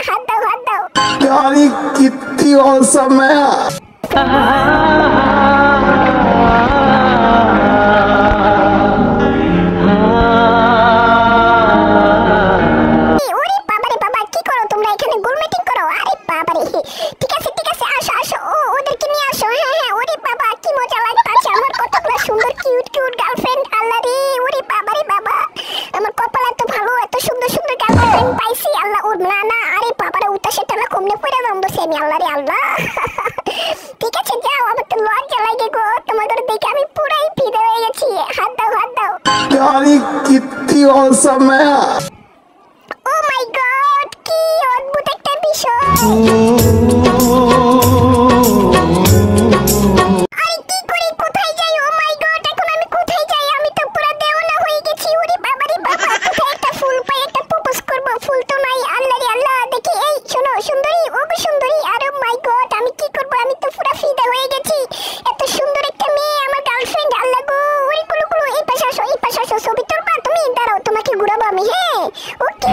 হাত দাও হাত দাও। यार ये कितनी औसम है। ওরে বাবারে বাবা, কি করো তোমরা এখানে? গোল মিটিং করো? আরে বাবারে, ঠিক আছে আসো আসো, ওদেরকে নিয়ে আসো। হ্যাঁ হ্যাঁ, ওরে বাবা কি মজা লাগছে আমার, কতগুলো সুন্দর কিউট কিউট গার্লফ্রেন্ড। আল্লাহ রে, ওরে বাবারে বাবা, আমার কপাল এত ভালো, এত সুন্দর সুন্দর গার্লফ্রেন্ড পাইছি। আল্লাহ, ওর না না, আরে বাবারে উতাসে টানা কমনে পড়ে দাম দোসে আমি। আল্লাহ রে আল্লাহ, ঠিক আছে যাও, আমার তো লজ্জা লাগে গো, তোমাদের দেখে আমি পুরাই ফিদে হয়ে গেছি। হাত দাও হাত দাও। यार ये कितनी औसम है। ও মাই গড, কি অদ্ভুত একটা বিষয়। আরে কি করি, কোথায় যাই? ও মাই গড, এখন আমি কোথায় যাই? আমি তো পুরো দেওয়ানা হয়ে গেছি। ওরে বাবারে বাবা, কোথায় একটা ফুল পাই, একটা প্রপোজ করব, ফুল তো নাই। আল্লাহ রে আল্লাহ, দেখি এই শোনো সুন্দরী, ও গো সুন্দরী। আরে মাই গড, আমি কি করব? আমি তো পুরো ফিদা হয়ে গেছি। এত সুন্দর একটা মেয়ে আমার গার্লফ্রেন্ড। আল্লাহ গো, ওরে কুলু কুলু, এই পাশে আসো এই পাশে আসো, ছবি তুলবা তুমি? দাঁড়াও, তোমাকে ঘুরাবো আমি। হ্যাঁ ওকে।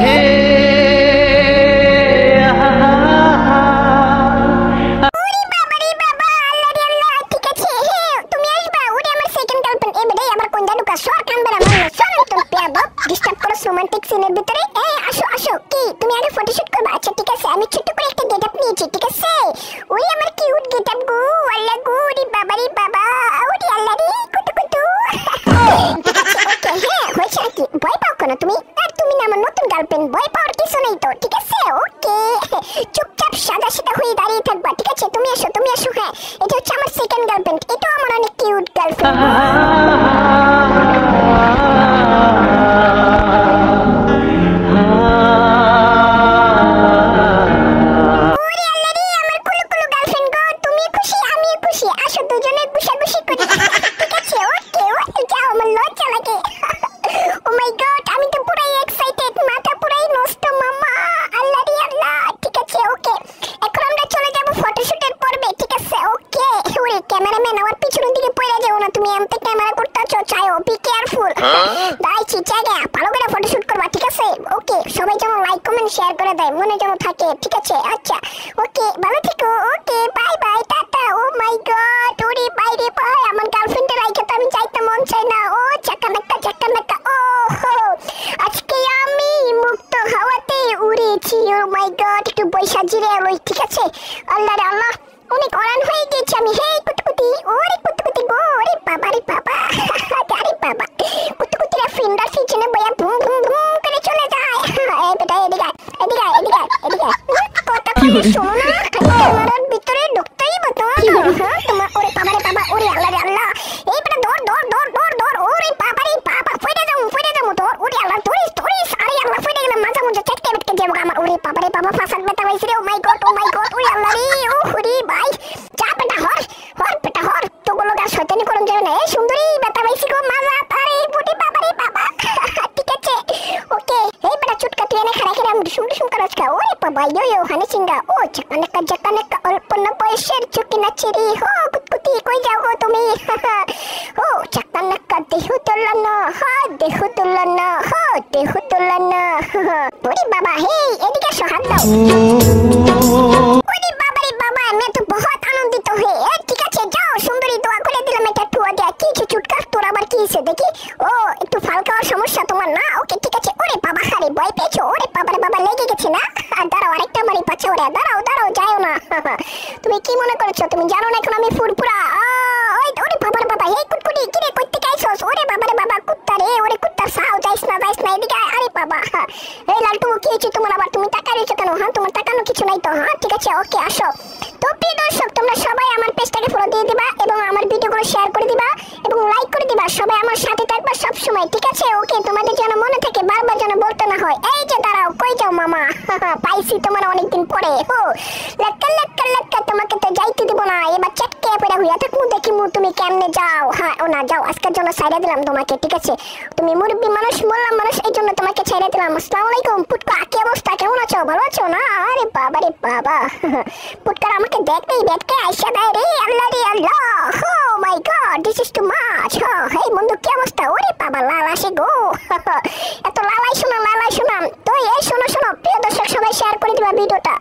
রোমান্টিক সিনের ভিতরে আসো আসো। কি তুমি আগে ফটোশুট করবে? আচ্ছা ঠিক আছে, আমি ছোট করে একটা গেটআপ নিয়েছি, ঠিক আছে? ওই আমার কিউট গেটআপ গো। আল্লাহ গো, রে বাবা রে বাবা, ওরে আল্লাহ রে, কুটু কুটু। ঠিক আছে ওকে। হ্যাঁ হয়েছে নাকি? ভয় পাও কেন তুমি? আর তুমি না আমার নতুন গার্লফ্রেন্ড, ভয় পাওয়ার কিছু নেই তো, ঠিক আছে? ওকে, চুপচাপ সাদা সাদা হয়ে দাঁড়িয়ে থাকবা, ঠিক আছে? তুমি আসো তুমি আসো। হ্যাঁ, এটা হচ্ছে আমার সেকেন্ড গার্লফ্রেন্ড, এটাও আমার অনেক কিউট গার্লফ্রেন্ড। ক্যামেরাম্যান, আমার পিছনের দিকে পড়ে যাও না তুমি, এমতে ক্যামেরা করতেছো, চাইও বি কেয়ারফুল। দাঁড়াইছি জায়গা, ভালো করে ফটোশুট করবা, ঠিক আছে? ওকে, সবাই যেন লাইক কমেন্ট শেয়ার করে দেয়, মনে যেন থাকে, ঠিক আছে? আচ্ছা ওকে, ভালো থেকো। ওকে, bye bye, tata. O my god, ওরে বাই রে বাই, আমার গার্লফ্রেন্ডের রাইখে তো আমি যাইতে মন চাই না। ও চাকানাক্কা চাকানাক্কা, ও হো, আজকে আমি মুক্ত হাওয়াতে উড়েছি। ও মাই গড, একটু বৈশা জিরে লই, ঠিক আছে? আল্লাহ রে আল্লাহ, অনেক অরান হয়ে গেছি আমি। হে কুতকুতি, ওরে কুতকুতি গো, ওরে বাবা রে বাবা, আরে বাবা, কুতকুতিরা ফিন্ডার পিছনে বয়া ভুম ভুম ভুম করে চলে যায়। এই বেটা, এদিকে এদিকে এদিকে এদিকে, কথা বলে শোনো না, ক্যামেরার ভিতরে ঢুকতেই বতো। হ্যাঁ তোমার, ওরে বাবা রে বাবা, ওরে আল্লাহ রে আল্লাহ, এই বেটা ধর ধর ধর ধর ধর, ওরে বাবা রে বাবা, ফেটে যাবো ধর, ওরে আল্লাহ ধরিস ধরিস। আরে আল্লাহ, ফেটে গেলাম, মাঝে মাঝে চেটকে বেটকে যাবো আমার। ওরে বাবা রে বাবা, ফাঁসার বেটা হয়েছে রে। ও মাই গড ওরে আল্লাহ রে, ও হরি ভাই, যা বেটা হর হর বেটা হর, তো গুলো গাছ শয়তানি করুন যাবে না। এই সুন্দরী বেটা হয়েছি গো, মাজা আরে বুড়ি বাবা রে বাবা, ঠিক আছে ওকে। এই বেটা চুটকা তুই এনে খারাই খেলাম ডুসুম ডুসুম কারজকা। ওরে বাবা, ইয়ো হানি সিংগা, ও জাকানাকা অল্প না বয়সের চুকি নাচিরি। হো কুতকুতি, কই যাও গো তুমি? ও জাকানাকা, দেহ তুলনা, হ্যাঁ দেহ তুলনা, হ্যাঁ দেহ তুলনা। ওরে বাবা, হে এদিকে আসো, হাত দাও। ওরে বাবা রে বাবা, আমি তো বহুত আনন্দিত হয়ে। ঠিক আছে যাও সুন্দরী, দোয়া করে দিলাম, এটা টুয়া দেয়া। কিছু চুটকা তোর আবার কি হয়েছে দেখি? ও একটু ফাল খাওয়ার সমস্যা তোমার না? ওকে ঠিক আছে। ওরে বাবা, হারে ভয় পেয়েছো? ওরে বাবা রে বাবা, লেগে গেছে না? দাঁড়াও, আরেকটা মারি পাচ্ছে। ওরে দাঁড়াও দাঁড়াও, যাও না। তুমি কি মনে করেছো? তুমি জানো না এখন আমি ফুরফুরা? ওই ওরে বাবা রে বাবা, এই কুটকুটি কিরে কইতে গাইছস? ওরে বাবা রে বাবা, কুত্তা রে, ওরে কুত্তার সাও, যাইস না এদিকে। আরে বাবা, এই লালটু কি হয়েছে তোমার আবার? তুমি টাকা রয়েছো কেন? হ্যাঁ তোমার টাকানো কিছু নাই তো? হ্যাঁ ঠিক আছে ওকে, আসো। তো প্রিয় দর্শক, তোমরা সবাই আমার পেজটাকে ফলো দিয়ে দিবা এবং আমার ভিডিওগুলো শেয়ার করে দিবা এবং লাইক করে দিবা। সবাই আমার সাথে থাকবা সব সময়, ঠিক আছে? ওকে, তোমাদের যেন মনে থাকে, বারবার যেন বলতে না হয়। এই যে দাঁড়াও, কই যাও মামা? পাইছি তোমার অনেকদিন পরে। ও লেক্কা লেক্কা লেক্কা, তোমাকে তো যাইতে দিব না। এবার চেটকে পড়া হইয়া থাকমু, দেখিমু তুমি কেমনে যাও। হ্যাঁ ও না, যাও, আজকের জন্য ছাইড়া দিলাম তোমাকে, ঠিক আছে? তুমি মুরব্বী মানুষ, বললাম মানুষ, এই জন্য তোমাকে ছাইড়া দিলাম। আসসালামু আলাইকুম পুটকা, কি অবস্থা, কেমন আছো? ভালো আছো না? আরে বাবা রে বাবা, পুটকার আমাকে দেখতেই বেটকে আইসা দেয় রে। আল্লাহ রে Allah, oh my god, this is too much. Hey বন্ধু, কি অবস্থা? ওরে বাবা, লাল আসে গো, এত লালাই শোনা। তো এই শোনো প্রিয় দর্শক, সবাই শেয়ার করে দিবা ভিডিওটা।